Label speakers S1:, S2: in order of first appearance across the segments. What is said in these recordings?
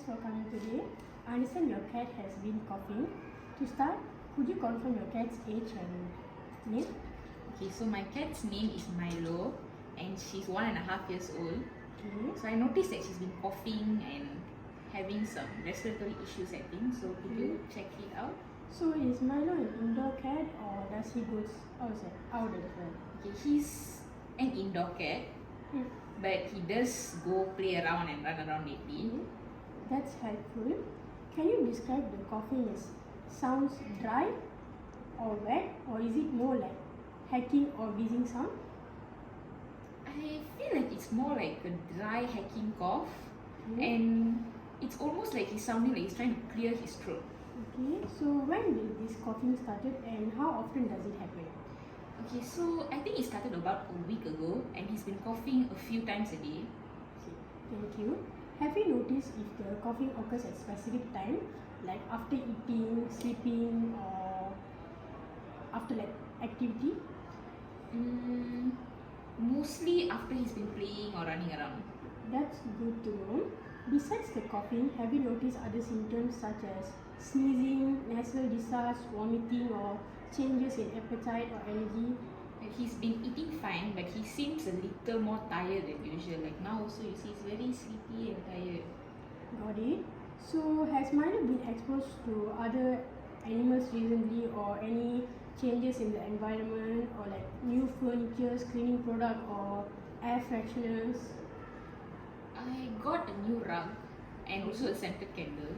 S1: for coming today. I understand your cat has been coughing. To start, could you confirm your cat's age and name?
S2: Okay, so my cat's name is Milo and she's 1.5 years old.
S1: Okay.
S2: So I noticed that she's been coughing and having some respiratory issues, I think. So could you check it out?
S1: So is Milo an indoor cat or does he go outside, out as well?
S2: Okay, he's an indoor cat, but he does go play around and run around lately.
S1: That's helpful. Can you describe the coughing? Sounds dry or wet, or is it more like hacking or wheezing sound?
S2: I feel like it's more like a dry hacking cough, and it's almost like he's sounding like he's trying to clear his throat.
S1: Okay, so when did this coughing started and how often does it happen?
S2: Okay, so I think it started about a week ago and he's been coughing a few times a day.
S1: Okay, thank you. Have you noticed if the coughing occurs at specific time, like after eating, sleeping, or after like activity?
S2: Mostly after he's been playing or running around.
S1: That's good to know. Besides the coughing, have you noticed other symptoms such as sneezing, nasal discharge, vomiting, or changes in appetite or energy?
S2: He's been eating fine, but he seems a little more tired than usual. Like now also you see he's very sleepy and tired.
S1: Got it. So has Milo been exposed to other animals recently, or any changes in the environment, or like new furniture, cleaning product, or air fresheners?
S2: I got a new rug and also a scented candle.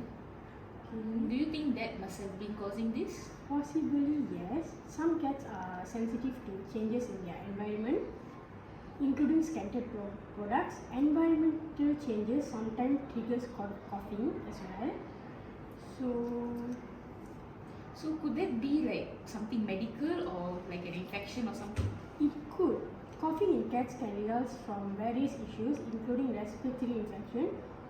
S2: Do you think that must have been causing this?
S1: Possibly yes. Some cats are sensitive to changes in their environment, including scented products. Environmental changes sometimes triggers coughing as well.
S2: So could that be like something medical or like an infection or something?
S1: It could. Coughing in cats can result from various issues, including respiratory infection,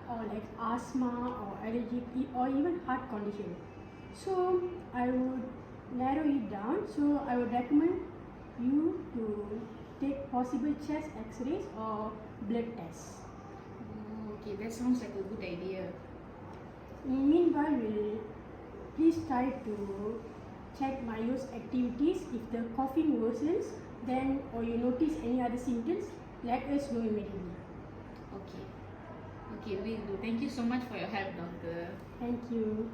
S1: or like asthma or allergic, or even heart condition. So I would narrow it down. So I would recommend you to take possible chest x-rays or blood tests.
S2: Okay, that sounds like a good idea.
S1: Meanwhile, please try to check Milo's activities. If the coughing worsens, then or you notice any other symptoms, let us know immediately.
S2: Okay, will do. Thank you so much for your help, doctor.
S1: Thank you.